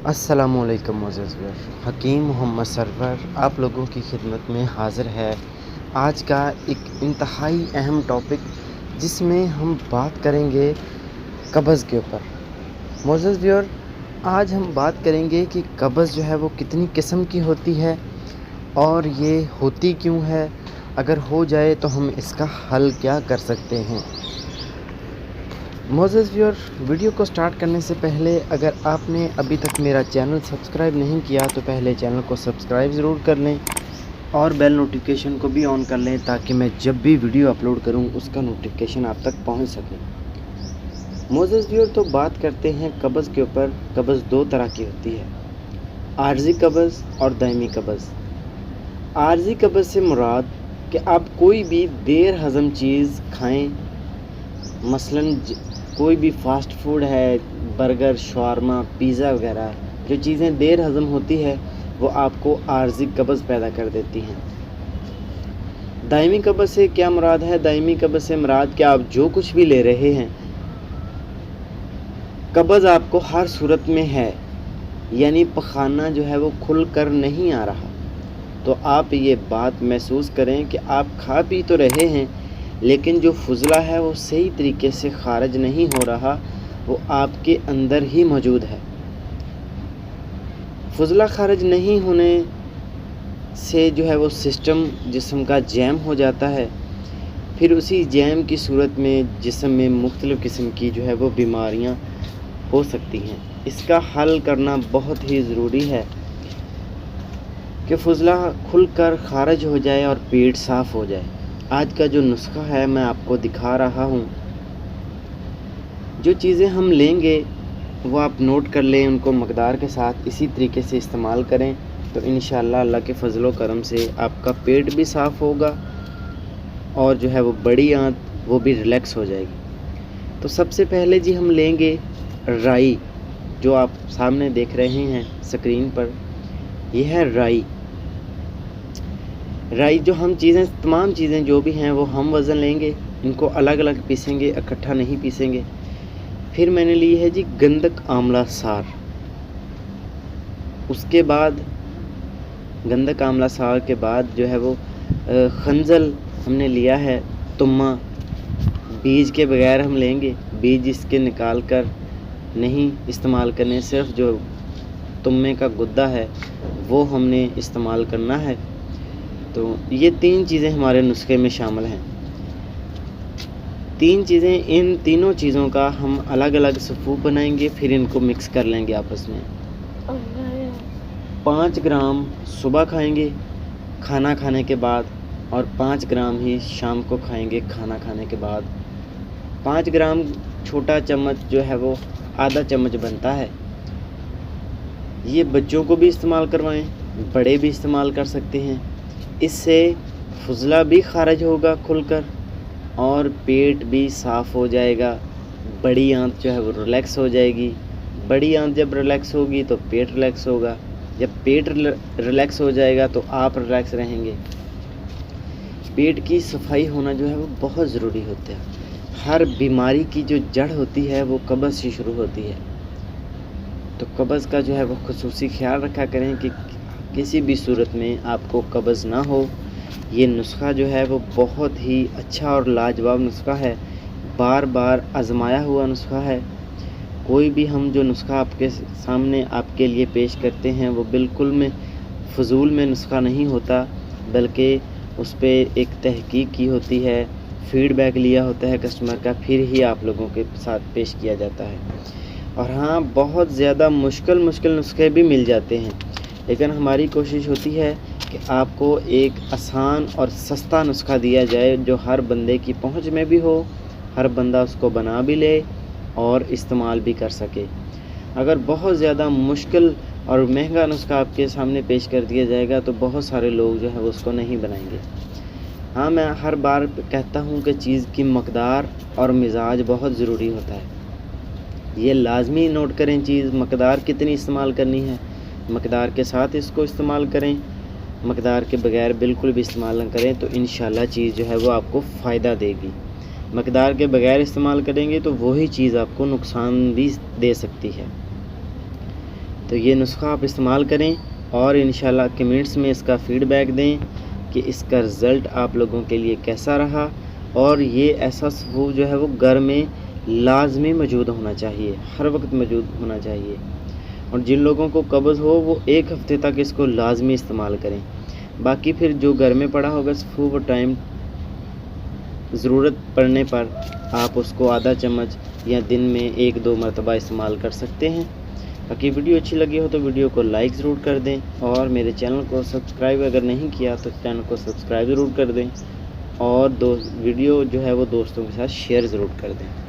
अस्सलामुअलैकुम मोअज़्ज़ज़ व्यूअर, हकीम मोहम्मद सरवर आप लोगों की खिदमत में हाज़िर है। आज का एक इंतहाई अहम टॉपिक जिसमें हम बात करेंगे कब्ज़ के ऊपर। मोअज़्ज़ज़ व्यूअर, आज हम बात करेंगे कि कब्ज़ जो है वो कितनी किस्म की होती है और ये होती क्यों है, अगर हो जाए तो हम इसका हल क्या कर सकते हैं। मोअज़्ज़ज़ व्यूअर, वीडियो को स्टार्ट करने से पहले अगर आपने अभी तक मेरा चैनल सब्सक्राइब नहीं किया तो पहले चैनल को सब्सक्राइब ज़रूर कर लें और बेल नोटिफिकेशन को भी ऑन कर लें ताकि मैं जब भी वीडियो अपलोड करूं उसका नोटिफिकेशन आप तक पहुंच सके। मोअज़्ज़ज़ व्यूअर, तो बात करते हैं कब्ज़ के ऊपर। कब्ज़ दो तरह की होती है, आर्ज़ी कब्ज़ और दायमी कब्ज़। आर्ज़ी कब्ज़ से मुराद कि आप कोई भी देर हज़म चीज़ खाएँ, मसलन कोई भी फ़ास्ट फूड है, बर्गर, शवारमा, पिज़्ज़ा वगैरह, जो चीज़ें देर हज़म होती है वो आपको आर्ज़ी कब्ज़ पैदा कर देती हैं। दायमी कब्ज़ से क्या मुराद है? दायमी कब्ज़ से मुराद कि आप जो कुछ भी ले रहे हैं, कब्ज़ आपको हर सूरत में है, यानी पखाना जो है वो खुल कर नहीं आ रहा। तो आप ये बात महसूस करें कि आप खा पी तो रहे हैं लेकिन जो फुज़ला है वो सही तरीके से ख़ारिज नहीं हो रहा, वो आपके अंदर ही मौजूद है। फुज़ला ख़ारिज नहीं होने से जो है वो सिस्टम जिस्म का जैम हो जाता है। फिर उसी जैम की सूरत में जिस्म में मुख्तलिफ़ किस्म की जो है वो बीमारियां हो सकती हैं। इसका हल करना बहुत ही ज़रूरी है कि फुज़ला खुल कर ख़ारिज हो जाए और पेट साफ़ हो जाए। आज का जो नुस्खा है मैं आपको दिखा रहा हूँ। जो चीज़ें हम लेंगे वो आप नोट कर लें, उनको मकदार के साथ इसी तरीके से इस्तेमाल करें तो इंशाअल्लाह अल्लाह के फ़ज़ल व करम से आपका पेट भी साफ़ होगा और जो है वो बड़ी आंत वो भी रिलैक्स हो जाएगी। तो सबसे पहले जी हम लेंगे राई, जो आप सामने देख रहे हैं स्क्रीन पर, यह है राई। राई जो हम चीज़ें, तमाम चीज़ें जो भी हैं वो हम वज़न लेंगे, इनको अलग अलग पीसेंगे, इकट्ठा नहीं पीसेंगे। फिर मैंने ली है जी गंधक आंवला सार। उसके बाद गंधक आंवला सार के बाद जो है वो खंजल हमने लिया है, तुम्मा। बीज के बगैर हम लेंगे, बीज इसके निकाल कर नहीं इस्तेमाल करने, सिर्फ जो तुम्मे का गुद्दा है वो हमने इस्तेमाल करना है। तो ये तीन चीज़ें हमारे नुस्खे में शामिल हैं। तीन चीज़ें, इन तीनों चीज़ों का हम अलग अलग सफ़ूफ बनाएंगे, फिर इनको मिक्स कर लेंगे आपस में। 5 ग्राम सुबह खाएंगे खाना खाने के बाद और 5 ग्राम ही शाम को खाएंगे खाना खाने के बाद। 5 ग्राम छोटा चम्मच जो है वो आधा चम्मच बनता है। ये बच्चों को भी इस्तेमाल करवाएं, बड़े भी इस्तेमाल कर सकते हैं। इससे फुज़ला भी ख़ारिज होगा खुलकर और पेट भी साफ़ हो जाएगा। बड़ी आंत जो है वो रिलैक्स हो जाएगी। बड़ी आंत जब रिलैक्स होगी तो पेट रिलैक्स होगा। जब पेट रिलैक्स हो जाएगा तो आप रिलैक्स रहेंगे। पेट की सफाई होना जो है वो बहुत ज़रूरी होता है। हर बीमारी की जो जड़ होती है वो कब्ज़ से शुरू होती है। तो कब्ज़ का जो है वो खुसूसी ख्याल रखा करें कि किसी भी सूरत में आपको कब्ज़ ना हो। ये नुस्खा जो है वो बहुत ही अच्छा और लाजवाब नुस्खा है, बार बार आजमाया हुआ नुस्खा है। कोई भी हम जो नुस्खा आपके सामने आपके लिए पेश करते हैं वो बिल्कुल में फ़ुज़ूल में नुस्खा नहीं होता, बल्कि उस पर एक तहकीक की होती है, फ़ीडबैक लिया होता है कस्टमर का, फिर ही आप लोगों के साथ पेश किया जाता है। और हाँ, बहुत ज़्यादा मुश्किल नुस्खे भी मिल जाते हैं, लेकिन हमारी कोशिश होती है कि आपको एक आसान और सस्ता नुस्खा दिया जाए जो हर बंदे की पहुंच में भी हो, हर बंदा उसको बना भी ले और इस्तेमाल भी कर सके। अगर बहुत ज़्यादा मुश्किल और महंगा नुस्खा आपके सामने पेश कर दिया जाएगा तो बहुत सारे लोग जो है वो उसको नहीं बनाएंगे। हाँ, मैं हर बार कहता हूँ कि चीज़ की मकदार और मिजाज बहुत ज़रूरी होता है। ये लाजमी नोट करें, चीज़ मकदार कितनी इस्तेमाल करनी है, मकदार के साथ इसको इस्तेमाल करें, मकदार के बगैर बिल्कुल भी इस्तेमाल न करें तो इंशाल्लाह चीज़ जो है वो आपको फ़ायदा देगी। मकदार के बगैर इस्तेमाल करेंगे तो वही चीज़ आपको नुकसान भी दे सकती है। तो ये नुस्खा आप इस्तेमाल करें और इंशाल्लाह कमेंट्स में इसका फ़ीडबैक दें कि इसका रिज़ल्ट आप लोगों के लिए कैसा रहा। और ये ऐसा सफ़ू जो है वो घर में लाजमी मौजूद होना चाहिए, हर वक्त मौजूद होना चाहिए। और जिन लोगों को कब्ज़ हो वो 1 हफ़्ते तक इसको लाजमी इस्तेमाल करें। बाकी फिर जो घर में पड़ा होगा सफ़ू, वो टाइम ज़रूरत पड़ने पर आप उसको आधा चम्मच या दिन में 1-2 मरतबा इस्तेमाल कर सकते हैं। बाकी वीडियो अच्छी लगी हो तो वीडियो को लाइक ज़रूर कर दें और मेरे चैनल को सब्सक्राइब अगर नहीं किया तो चैनल को सब्सक्राइब ज़रूर कर दें और वीडियो जो है वो दोस्तों के साथ शेयर ज़रूर कर दें।